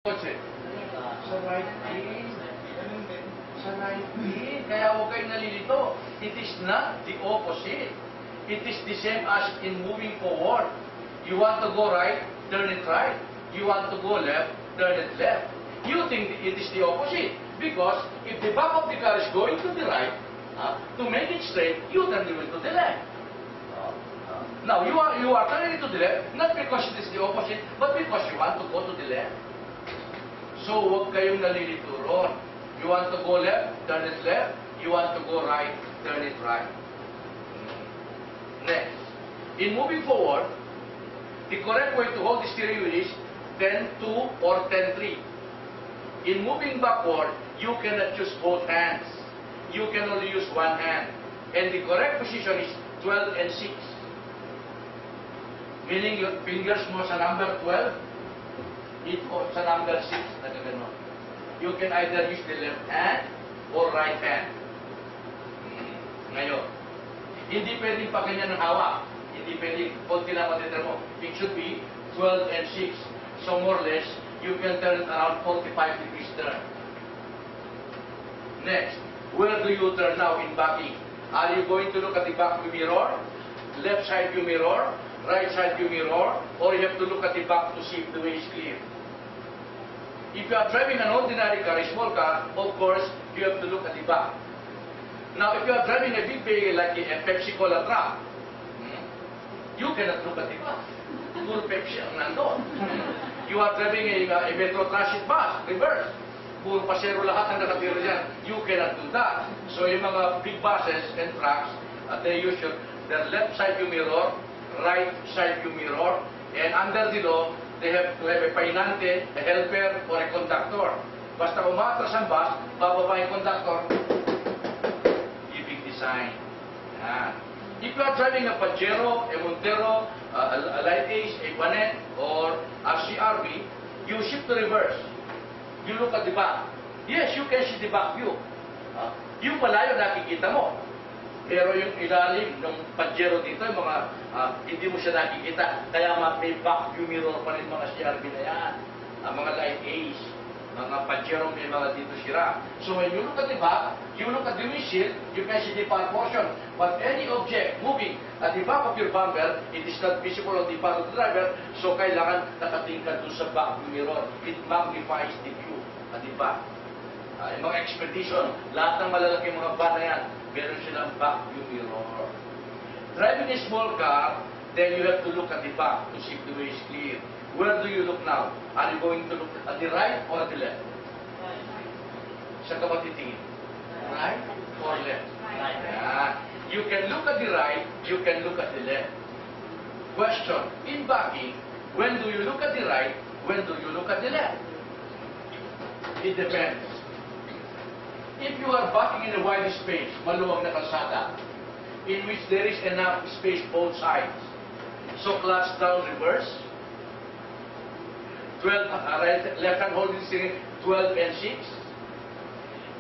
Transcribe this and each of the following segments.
Kotse. Sa right lane. Sa right lane. Kaya huwag kayong nalilito. It is not the opposite. It is the same as in moving forward. You want to go right, turn it right. You want to go left, turn it left. You think it is the opposite. Because if the back of the car is going to the right, to make it straight, you turn the wheel to the left. Now, you are turning it to the left, not because it is the opposite, but because you want to go to the left. So, huwag kayong nalilito ron. You want to go left, turn it left. You want to go right, turn it right. Next. In moving forward, the correct way to hold the steering wheel is 10-2 or 10-3. In moving backward, you cannot use both hands. You can only use one hand. And the correct position is 12 and 6. Meaning yung fingers mo sa number 12, ito sa number 6 na gano'n. You can either use the left hand or right hand. Ngayon, hindi pwedeng pa kanya ng hawak. Hindi pwedeng, konti lang matitira mo. It should be 12 and 6. So more or less, you can turn it around 45 degrees turn. Next, where do you turn now in backing? Are you going to look at the back view mirror, left side view mirror, right side view mirror, or you have to look at the back to see if the way is clear? If you are driving an ordinary car, a small car, of course, you have to look at the back. Now, if you are driving a big vehicle like a Pepsi Cola truck, you cannot look at the back. Puro Pepsi ang nandun. You are driving a Metro Transit bus, reverse. Puro pasero lahat ang nakatira dyan. You cannot do that. So, yung mga big buses and trucks, they use their left side view mirror, right side view mirror, and under the law, they have to have a painante, a helper, or a conductor. Basta umatras ang bus, bababa yung conductor, giving the sign. Yan. If you are driving a Pajero, a Montero, a Light Ace, a Banet, or a CRV, you shift to reverse. You look at the back. Yes, you can see the back view. Yung palayo nakikita mo. Pero yung ilalim ng Pajero dito, yung mga hindi mo siya nakikita. Kaya may back view mirror pa rin mga CRV na yan. Mga Light Ace, mga Pajero may mga dito sira. So when you look at the back, you look at the windshield, you can see the far portion. But any object moving at the back of your bumper, it is not visible on the part of the driver, so kailangan nakatingin ka doon sa back view mirror. It magnifies the view at the back. Yung mga expedition, lahat ng malalaking mga van na yan, meron silang back view mirror. Driving a small car, then you have to look at the back to see if the way is clear. Where do you look now? Are you going to look at the right or at the left? Sa ka matitingin? Right or left? Yeah. You can look at the right, you can look at the left. Question, in backing, when do you look at the right, when do you look at the left? It depends. If you are backing in a wide space, maluwag na kalsada, in which there is enough space both sides, so clutch down reverse, 12, left hand holding steering, 12 and 6,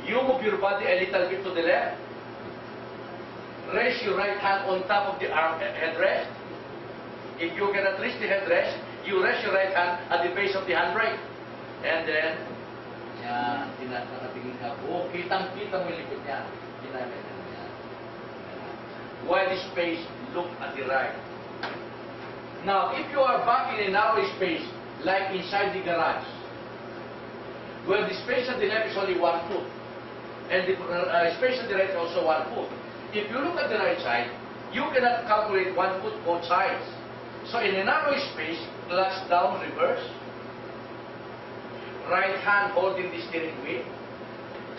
you move your body a little bit to the left, raise your right hand on top of the arm headrest. If you cannot reach the headrest, you raise your right hand at the base of the handbrake, and then yan, nakatingin ka. Oh, kitang-kita mo yung likod niya. Ginamit mo yan. Wide space, look at the right. Now, if you are back in a narrow space, like inside the garage, where the space at the left is only 1 foot, and the space at the right is also 1 foot. If you look at the right side, you cannot calculate 1 foot both sides. So, in a narrow space, clutch down, reverse, right hand holding the steering wheel,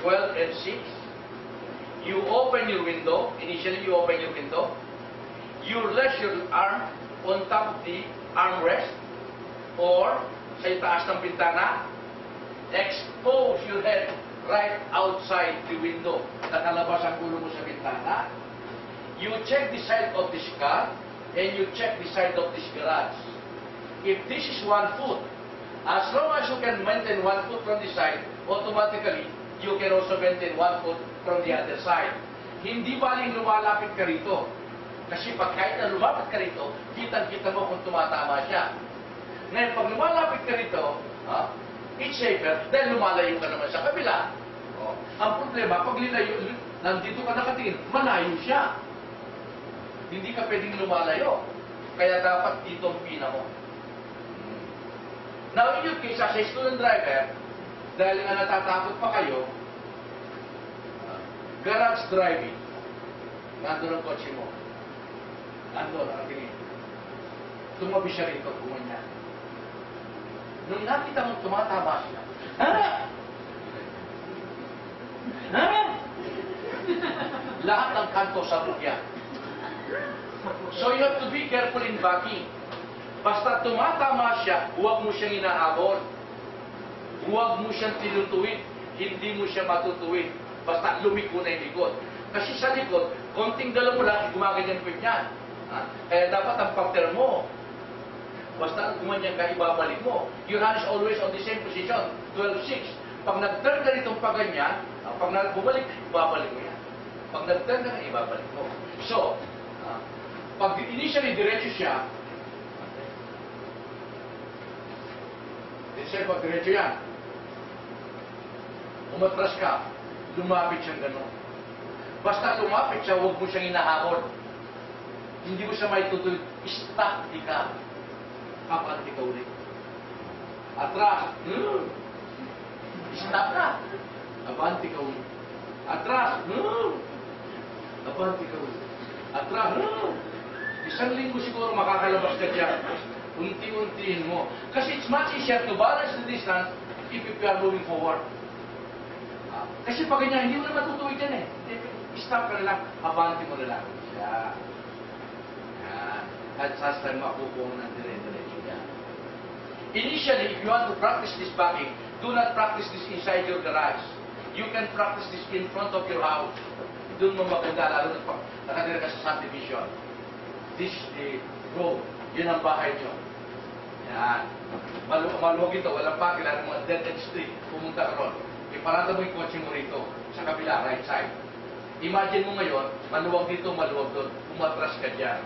12 and 6. You open your window. Initially, you open your window. You rest your arm on top of the armrest or sa itaas ng bintana. Expose your head right outside the window. Nakalabas ang ulo mo sa bintana. You check the side of this car and you check the side of this garage. If this is 1 foot, as long as you can maintain 1 foot from the side, automatically, you can also maintain 1 foot from the other side. Hindi baling lumalapit ka rito. Kasi pag kahit na lumapit ka rito, kitang-kita mo kung tumatama siya. Ngayon, pag lumalapit ka rito, It's safer dahil lumalayo ka naman sa kabila. Oh. Ang problema, pag lilayo, nandito ka nakatingin, malayo siya. Hindi ka pwedeng lumalayo. Kaya dapat dito ang pina mo. Now, in your case, as a student driver, dahil nga natatakot pa kayo, garage driving, nandun ang kotse mo. Nandun, nakatingin. Tumabi siya rito, gumanyan. Nung nakita mong tumataba siya, ha? Ha? Lahat ng kanto sa rugya. So you have to be careful in backing. Basta tumatama siya, huwag mo siyang inahabol. Huwag mo siyang tinutuwid. Hindi mo siya matutuwid. Basta lumiko na yung likod. Kasi sa likod, konting dala mo lang, gumaganyan po yan. Kaya dapat ang partner mo, basta gumanyan ka, ibabalik mo. Your hand is always on the same position, 12-6. Pag nag-turn ka nitong paganyan, pag bumalik, ibabalik mo yan. Pag nag-turn ka, ibabalik mo. So, pag initially diretso siya, pag diretso yan, umatras ka, lumapit siyang gano'n. Basta lumapit siya, huwag mo siyang inahabol. Hindi mo siya may tutuloy. Stop, di ka. Kapanti ka ulit. Atras. Stop na. Abanti ka ulit. Atras. Abanti ka ulit. Atras. Isang linggo siguro makakalabas ka dyan. Unti-untiin mo. Kasi it's much easier to balance the distance if you are moving forward. Kasi pag ganyan, hindi mo na matutuwid yan eh. Stop ka na lang. Abanti mo na lang. Siya. At sa time makukuha ng dire-diretso niya. Initially, if you want to practice this backing, do not practice this inside your garage. You can practice this in front of your house. Doon mo maganda, lalo na pag nakatira ka sa subdivision. This is the road. Yun ang bahay nyo. Yan. Maluwag ito, walang bakil, lalo mga dead-end street, pumunta ka ron. Iparada mo yung kotse mo rito, sa kabila, right side. Imagine mo ngayon, maluwag dito, maluwag doon. Umatras ka dyan.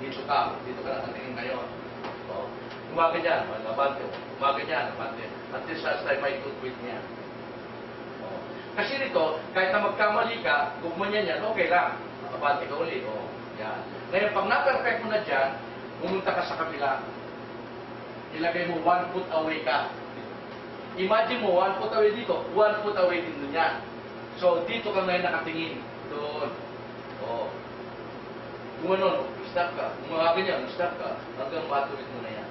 Dito ka nakatingin ngayon. O, umaga dyan, abante. Umaga dyan, abante. Until sa time may toothpick niya. O, kasi nito, kahit na magkamali ka, gugman yan, okay lang. Abante ka ulit. O, yan. Ngayon, pag na-perfect mo na dyan, pumunta ka sa kabila. Ilagay mo 1 foot away ka. Imagine mo, 1 foot away dito, 1 foot away din doon yan. So, dito ka ngayon nakatingin. Doon. O, gumanon, stop ka. Umaga niya, stop ka. Hanggang matuloy mo na yan.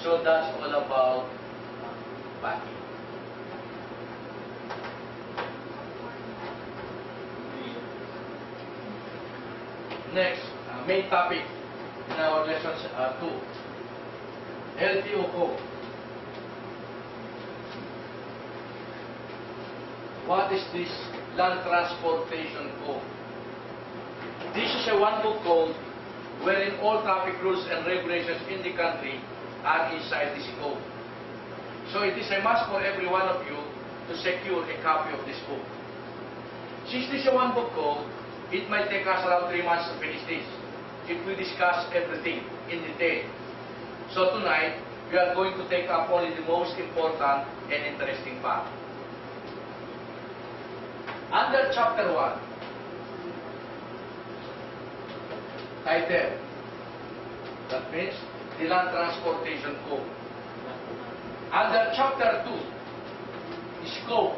So that's all about backing. Next, main topic in our lessons 2. LTO code. What is this land transportation code? This is a one-book code wherein all traffic rules and regulations in the country are inside this code. So it is a must for every one of you to secure a copy of this book. Since this is a one-book code, it might take us around 3 months to finish this if we discuss everything in detail. So tonight, we are going to take up only the most important and interesting part. Under Chapter 1, title, that means the Land Transportation Code. Under Chapter 2, scope,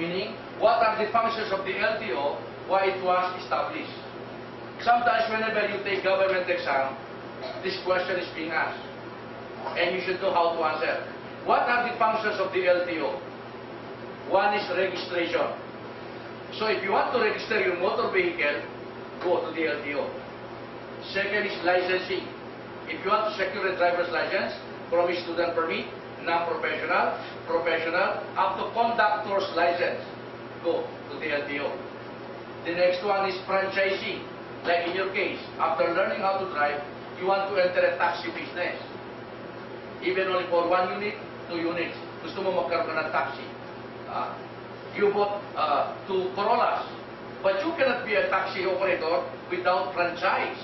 meaning what are the functions of the LTO, why it was established. Sometimes whenever you take government exam, this question is being asked, and you should know how to answer. What are the functions of the LTO? One is registration. So if you want to register your motor vehicle, go to the LTO. Second is licensing. If you want to secure a driver's license from a student permit, non-professional, professional, up to conductor's license, go to the LTO. The next one is franchising. Like in your case, after learning how to drive, you want to enter a taxi business. Even only for 1 unit, 2 units. Gusto mo magkaroon ka ng taxi. You bought 2 Corollas. But you cannot be a taxi operator without franchise.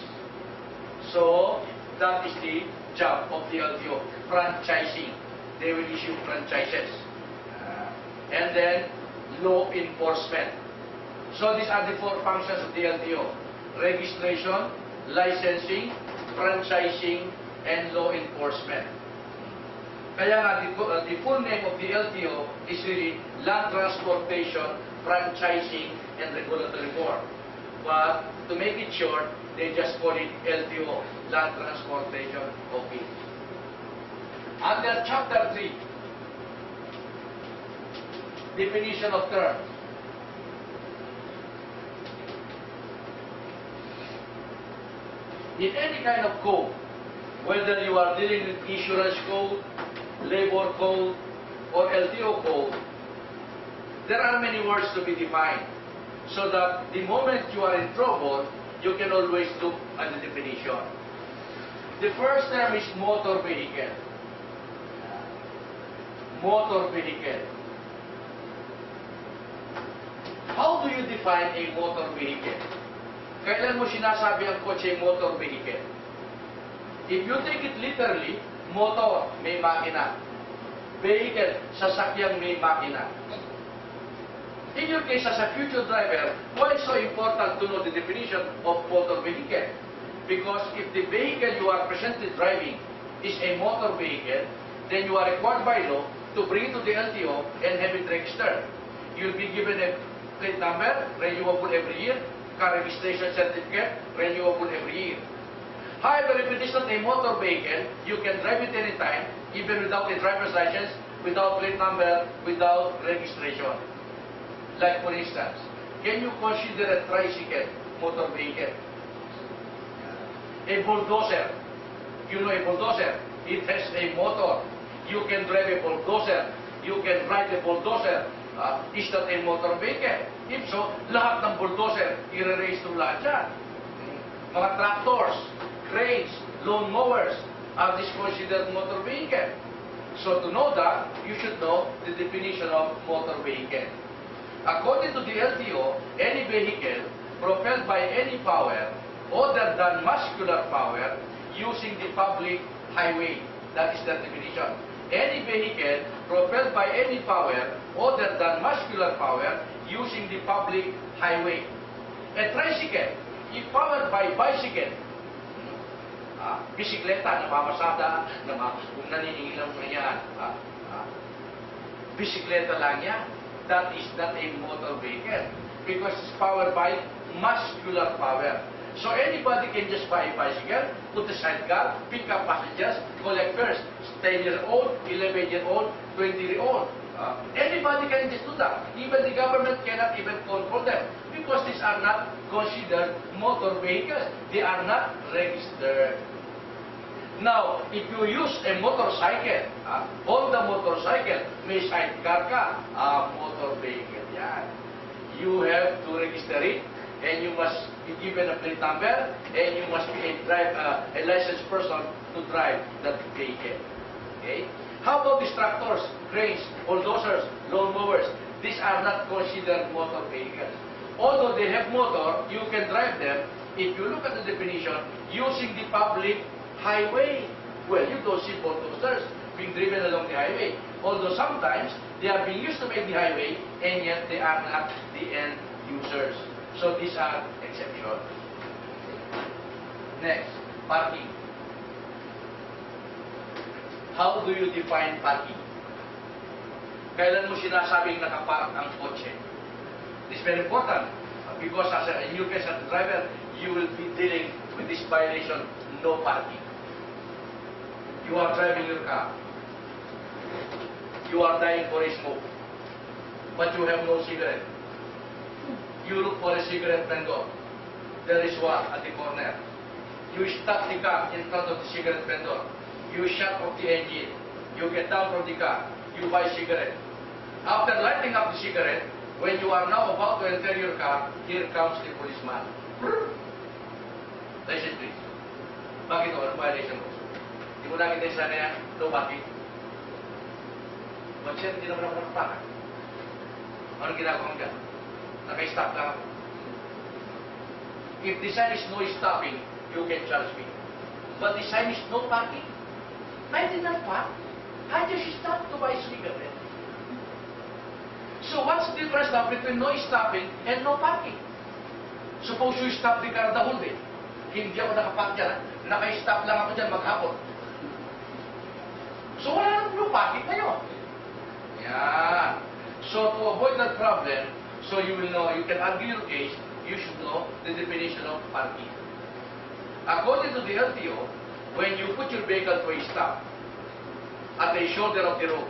So, That is the job of the LTO. Franchising. They will issue franchises. And then, law enforcement. So these are the four functions of the LTO. Registration, licensing, franchising, and law enforcement. Kaya nga, the full name of the LTO is really Land Transportation, Franchising, and Regulatory Board. But to make it short, they just call it LTO, Land Transportation Office. Under Chapter 3, definition of terms. In any kind of code, whether you are dealing with insurance code, labor code, or LTO code, there are many words to be defined, so that the moment you are in trouble, you can always look at the definition. The first term is motor vehicle. Motor vehicle. How do you define a motor vehicle? Kailan mo sinasabi ang kotse motor vehicle? If you take it literally, motor, may makina. Vehicle, sasakyang may makina. In your case, as a future driver, why is so important to know the definition of motor vehicle? Because if the vehicle you are presently driving is a motor vehicle, then you are required by law to bring it to the LTO and have it registered. You'll be given a plate number, renewable every year, car registration certificate, renewable every year. However, if it is not a motor vehicle, you can drive it anytime, even without a driver's license, without plate number, without registration. Like for instance, can you consider a tricycle motor vehicle? A bulldozer. You know a bulldozer? It has a motor. You can drive a bulldozer. You can ride a bulldozer. Is that a motor vehicle? If so, lahat ng bulldozer, i-raise to lahat yan. Mga tractors, cranes, lawn mowers, are this considered motor vehicle? So to know that, you should know the definition of motor vehicle. According to the LTO, any vehicle propelled by any power other than muscular power using the public highway. That is the definition. Any vehicle propelled by any power other than muscular power using the public highway. A tricycle, if powered by bicycle, bisikleta, namamasada, kung naningilam mo yan, bisikleta lang yan. That is not a motor vehicle because it's powered by muscular power. So anybody can just buy a bicycle, put a sidecar, pick up passengers, collect fares, 10-year-old, 11-year-old, 20-year-old. Anybody can just do that. Even the government cannot even control them because these are not considered motor vehicles. They are not registered. Now, if you use a motorcycle, Honda motorcycle, may sidecar ka, motor vehicle yan. You have to register it, and you must be given a plate number, and you must be a licensed person to drive that vehicle. Okay? How about these tractors, cranes, bulldozers, lawn mowers? These are not considered motor vehicles. Although they have motor, you can drive them, if you look at the definition, using the public highway. Well, you don't see bulldozers being driven along the highway. Although sometimes they are being used to make the highway, and yet they are not the end users. So these are exceptions. Next, parking. How do you define parking? Kailan mo sinasabing nakapark ang kotse? This is very important because in your case as a driver, you will be dealing with this violation, no parking. You are driving your car. You are dying for a smoke, but you have no cigarette. You look for a cigarette vendor. There is one at the corner. You start the car in front of the cigarette vendor. You shut off the engine. You get down from the car. You buy cigarette. After lighting up the cigarette, when you are now about to enter your car, here comes the policeman. License please. Bakit o? Anong violation mo? Hindi mo nakita yung sana yan? No, bakit? Ba't siya hindi naman ako nakapakan? Anong ginagawa mo dyan? Naka-stop lang ako. If the sign is no stopping, you can charge me. but the sign is no parking. I did not park. I just stopped to buy cigarette. So what's the difference now between no stopping and no parking? Suppose you stop the car the whole day. Hindi ako nakapark dyan. Naka-stop lang ako dyan maghapon. So wala nang no parking ngayon. Yeah. So to avoid that problem, so you will know, you can argue your case, you should know the definition of parking. According to the LTO, when you put your vehicle to a stop at the shoulder of the road,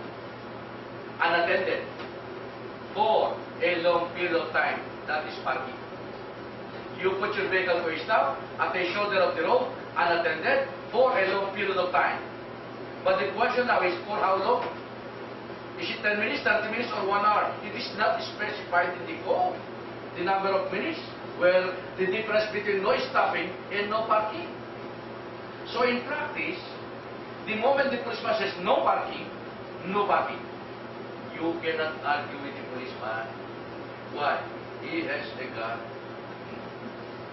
unattended, for a long period of time, that is parking. You put your vehicle to a stop at the shoulder of the road, unattended, for a long period of time. But the question now is, for how long? Is it 10 minutes, 30 minutes, or 1 hour? It is not specified in the code, the number of minutes, where the difference between no stopping and no parking. So in practice, the moment the policeman says no parking, no parking. You cannot argue with the policeman. Why? He has a gun.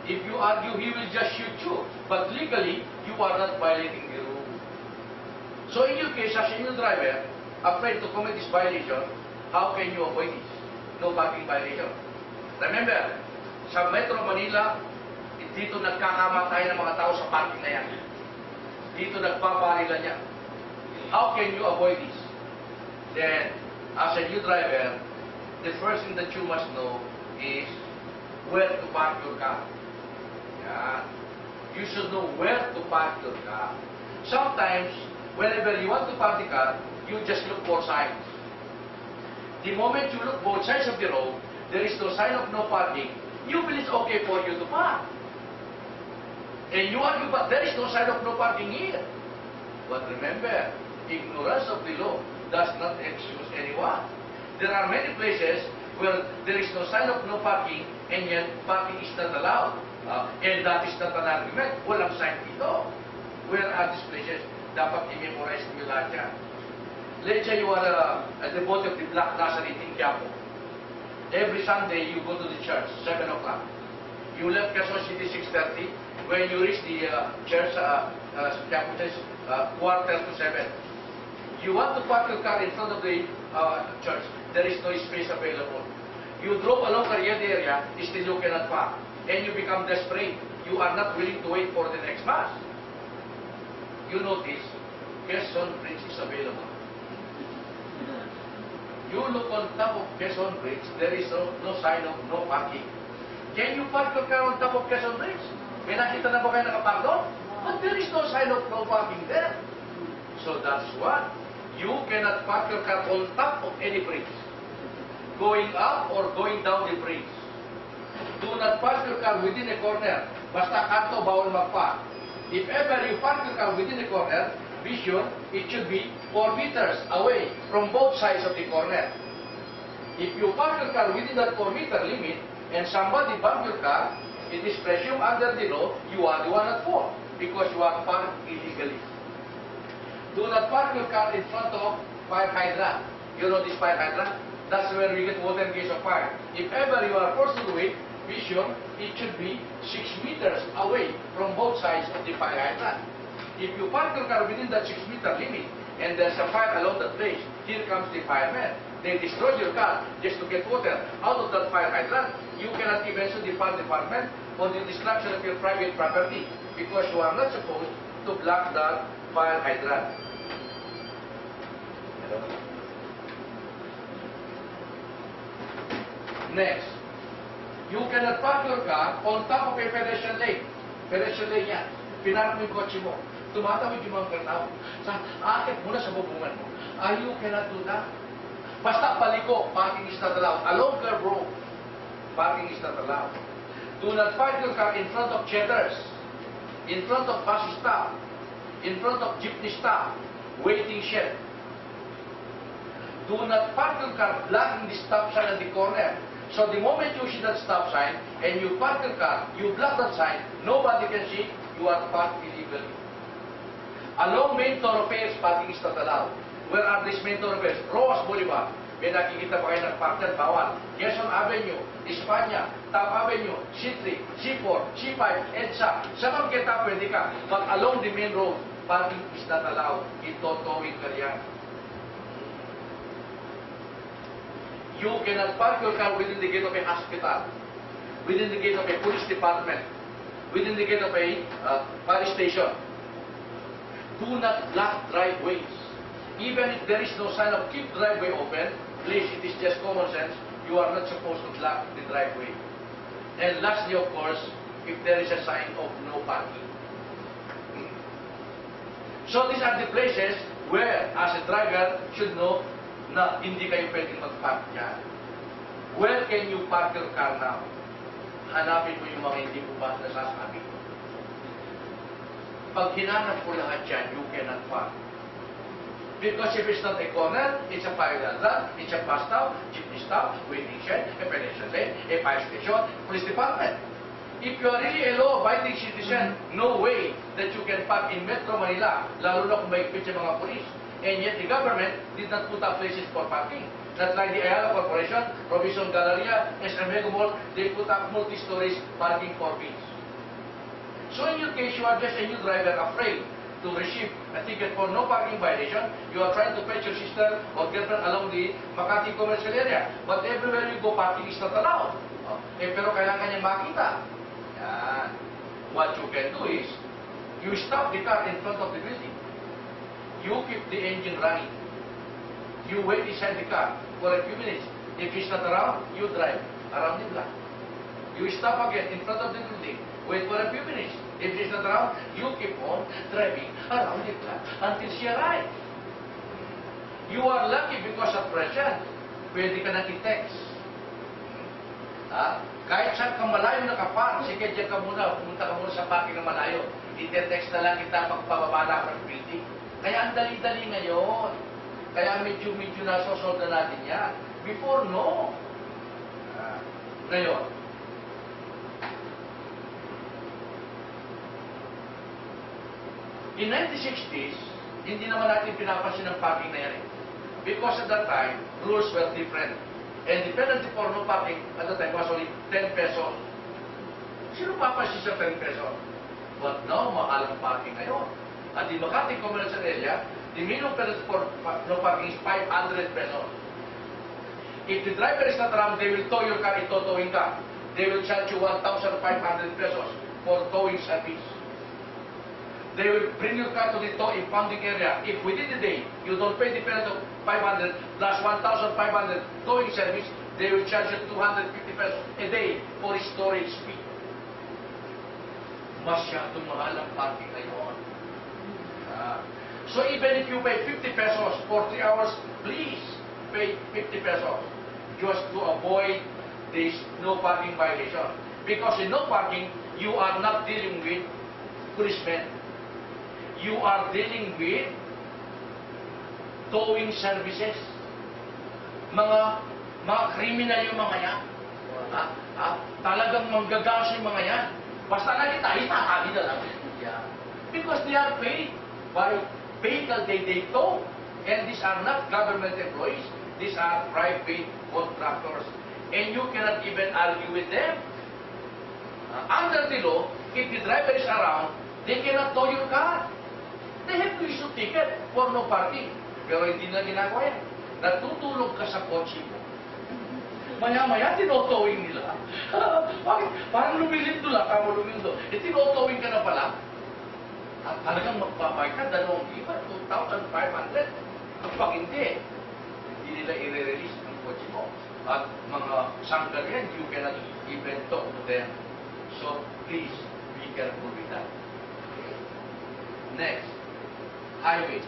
If you argue, he will just shoot you. But legally, you are not violating the rule. So in your case, as a new driver, afraid to commit this violation, how can you avoid this? No parking violation. Remember, sa Metro Manila, dito nagkakamatay ng mga tao sa parking na yan. Dito nagbabarila niya. How can you avoid this? Then, as a new driver, the first thing that you must know is where to park your car. Yeah. You should know where to park your car. Sometimes, whenever you want to park the car, you just look for signs. The moment you look both sides of the road, there is no sign of no parking, you feel it's okay for you to park. And you argue, but there is no sign of no parking here. But remember, ignorance of the law does not excuse anyone. There are many places where there is no sign of no parking, and yet parking is not allowed. And that is not an argument. Walang sign dito. Where are these places? Dapat i-memorize nyo lahat yan. Let's say you are a devotee of the Black Nazarene in Quiapo. Every Sunday you go to the church, 7 o'clock. You left Quezon City 6:30. When you reach the church, Quiapo says, 6:45. You want to park your car in front of the church. There is no space available. You drove along Cariente area, still you cannot park. And you become desperate. You are not willing to wait for the next bus. You notice, Quezon Bridge is available. You look on top of Quezon Bridge, there is no sign of no parking. Can you park your car on top of Quezon Bridge? May nakita na ba kayo nakapark doon? But there is no sign of no parking there. So that's what. You cannot park your car on top of any bridge. Going up or going down the bridge. Do not park your car within a corner. Basta kanto, bawal magpark. If ever you park your car within a corner, be sure it should be 4 meters away from both sides of the corner. If you park your car within that 4-meter limit and somebody bump your car, it is presumed under the law you are the one at fault because you are parked illegally. Do not park your car in front of fire hydrant. You know this fire hydrant? That's where we get water in case of fire. If ever you are forced to do it, be sure it should be 6 meters away from both sides of the fire hydrant. If you park your car within that 6-meter limit and there's a fire along that place, here comes the firemen. They destroy your car just to get water out of that fire hydrant. You cannot even sue the fire department on the destruction of your private property because you are not supposed to block that fire hydrant. Next, you cannot park your car on top of a pedestrian lane. Pedestrian lane yan. Pinark mo yung kotse mo. Tumatawid yung mga tao. Aakit muna sa bubungan mo. You cannot do that. Basta paliko, parking is not allowed. Along curb road, parking is not allowed. Do not park your car in front of cheddars, in front of bus stop, in front of jeepney stop, waiting shed. Do not park your car blocking the stop sign at the corner. So the moment you see that stop sign and you park your car, you block that sign, nobody can see you are parked illegally. Along main thoroughfares, parking is not allowed. Where are these main thoroughfares? Roas Boulevard, May nakikita pa kayo nagpark dyan, bawal. Quezon Avenue, Espanya, Taft Avenue, C3, C4, C5, EDSA. Sa Marqueta pwede ka. But along the main road, parking is not allowed. Itotowing ka riyan. You cannot park your car within the gate of a hospital, within the gate of a police department, within the gate of a police station. Do not block driveways. Even if there is no sign of keep driveway open, please, it is just common sense, you are not supposed to block the driveway. And lastly, of course, if there is a sign of no parking. So these are the places where, as a driver, should know na hindi kayo pwedeng mag-park dyan. Where can you park your car now? Hanapin mo yung mga hindi ko ba nasasabi. Pag hinanap ko lahat yan, you cannot park. Because if it's not a corner, it's a fire hydrant, it's a bus stop, jeepney stop, waiting shed, a pedestrian lane, a fire station, police department. If you are really a law-abiding citizen, no way that you can park in Metro Manila, lalo na kung mahigpit sa mga police. And yet the government did not put up places for parking. Not like the Ayala Corporation, Robinson Galleria, SM Mega Mall, they put up multi-stories parking for fees. So in your case, you are just a new driver afraid to receive a ticket for no parking violation. You are trying to fetch your sister or girlfriend along the Makati commercial area. But everywhere you go, parking is not allowed. Pero kailangan niya makita. Yan. What you can do is, you stop the car in front of the building. You keep the engine running. You wait inside the car for a few minutes. If he's not around, you drive around the block. You stop again in front of the building. Wait for a few minutes. If he's not around, you keep on driving around the block until she arrives. You are lucky because at present, pwede ka na i-text. Kahit saan ka malayo nakapark, sige dyan ka muna, pumunta ka muna sa parking na malayo. I-text na lang kita pagpababa na ng building. Kaya ang dali-dali ngayon. Kaya medyo nasosolda natin yan. Before, no. Ngayon, in 1960s, hindi naman natin pinapansin ang parking na yan. Because at that time, rules were different. And the penalty for no parking at that time was only 10 pesos. Sino papansin sa 10 pesos? But now, mahal ang parking ngayon. At the Makati commercial area, the minimum penalty for no parking is 500 pesos. If the driver is not around, they will tow your car, itotowing ka. They will charge you 1,500 pesos for towing service. They will bring your car to the tow impounding area. If within the day, you don't pay the penalty of 500 plus 1,500 towing service, they will charge you 250 pesos a day for storage fee. Masyadong mahal ang parking ngayon. So even if you pay 50 pesos for 3 hours, please pay 50 pesos just to avoid this no parking violation. Because in no parking, you are not dealing with policemen. You are dealing with towing services. Mga kriminal yung mga yan. Talagang manggagas yung mga yan. Basta nakita, itatabi na lang. Because they are paid by vehicle they tow. And these are not government employees. These are private contractors. And you cannot even argue with them. Under the law, if the driver is around, they cannot tow your car. They have to issue ticket for no parking. Pero hindi na ginagawa yan. Natutulog ka sa kotse mo. Maya-maya, tinotowing nila. Bakit? Parang lumilindo lang, kamo lumindo. Tinotowing ka na pala. At talagang magpapay ka, 2,500. Kapag hindi nila i-release ng kotse mo. At mga sangkal yan, you cannot even talk to them. So, please, be careful with that. Next, highway.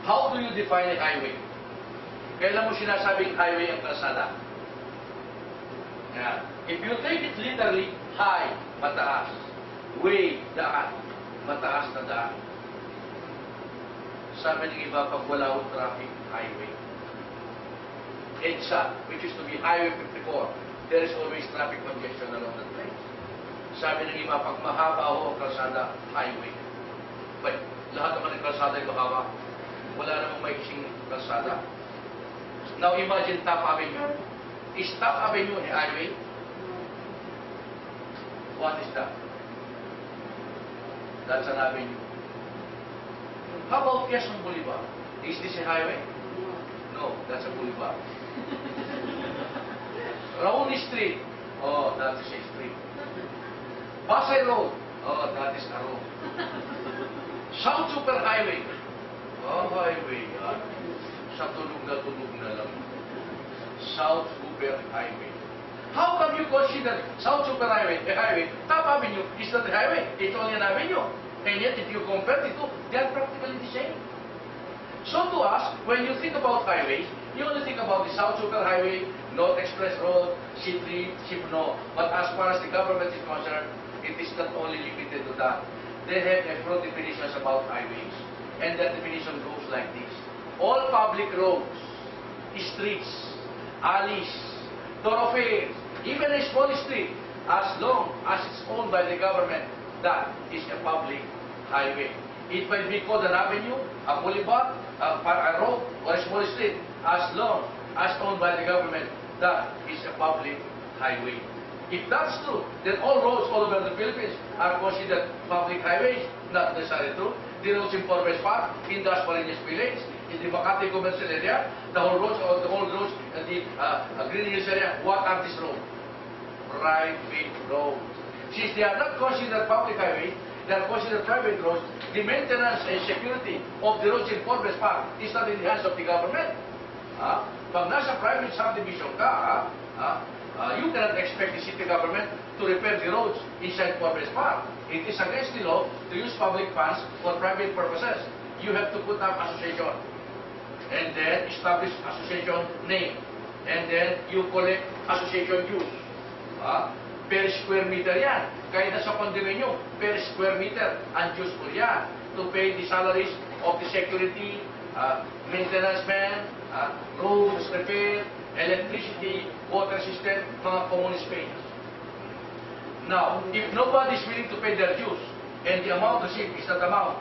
How do you define a highway? Kailan mo sinasabing highway ang kalsada? Yeah. If you take it literally, high, mataas. Way, daan. Mataas na daan. Sabi ng iba, pag wala ang traffic, highway. EDSA, which is to be Highway 54, there is always traffic congestion along that place. Sabi ng iba, pag mahaba ho ang kalsada, highway. But lahat naman ng kalsada ay mahaba. Wala namang may kising kalsada. Now imagine Top Avenue. Is Top Avenue a highway? What is that? That's an avenue. How about Quezon Boulevard? Is this a highway? No, that's a boulevard. Raoni Street. Oh, that is a street. Pasay Road. Oh, that is a road. South Super Highway. Oh, highway. Sa tulog na lang. South Super Highway. How come you consider South Super Highway a highway? Top Avenue is not a highway. It's only an avenue. And yet, if you compare the two, they are practically the same. So to us, when you think about highways, you only think about the South Super Highway, North Express Road, C3, CIPNO. But as far as the government is concerned, it is not only limited to that. They have a broad definitions about highways. And that definition goes like this. All public roads, streets, alleys, thoroughfares, even a small street, as long as it's owned by the government, that is a public highway. It might be called an avenue, a boulevard, a road, or a small street, as long as owned by the government, that is a public highway. If that's true, then all roads all over the Philippines are considered public highways. Not necessarily true. The roads in Forbes Park, in Las Marinas Village, in the Makati commercial area, the whole roads in the Green Hills area, what are these roads? Private roads. Since they are not considered public highways, they are considered private roads, the maintenance and security of the roads in Forbes Park is not in the hands of the government. Pag nasa private subdivision ka, you cannot expect the city government to repair the roads inside Forbes Park. It is against the law to use public funds for private purposes. You have to put up association and then establish association name and then you collect association dues. Per square meter yan. Kahit na sa condominium, per square meter ang dues po yan to pay the salaries of the security, maintenance man, roads repair, electricity, water system, mga communist payments. Now, if nobody is willing to pay their dues, and the amount received is not enough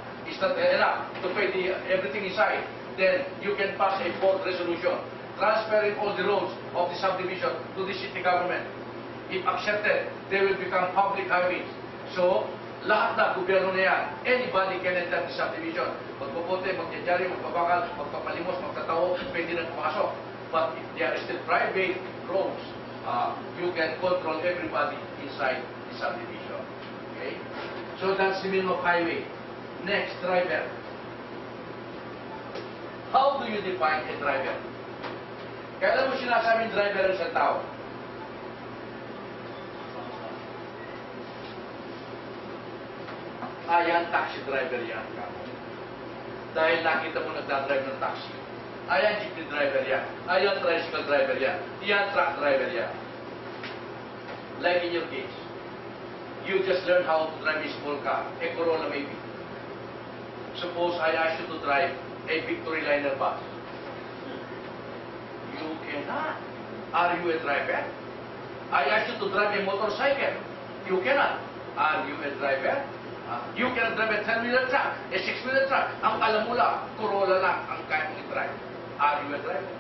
to pay everything inside, then you can pass a board resolution transferring all the roads of the subdivision to the city government. If accepted, they will become public highways. So, lahat na gobyerno na yan, anybody can enter the subdivision. Magpupunte, magdadjari, magpapakal, magpapalimos, magtatao, pwede na pumasok. But if they are still private roads, you can control everybody inside the subdivision. Okay? So that's the meaning of highway. Next, driver. How do you define a driver? Kailan mo sinasabing driver ang isang tao? Yan, taxi driver yan. Dahil nakita mo nagdadrive ng taxi. Ayan, jeepney driver yan. Ayan, tricycle driver yan. Yan, truck driver yan. Like in your case, you just learn how to drive a small car, a Corolla maybe. Suppose I ask you to drive a Victory Liner bus. You cannot. Are you a driver? I ask you to drive a motorcycle. You cannot. Are you a driver? You cannot drive a 10-wheeler truck, a 6-wheeler truck. Ang alam mo lang, Corolla lang ang kaya mong i-drive. Are you a driver?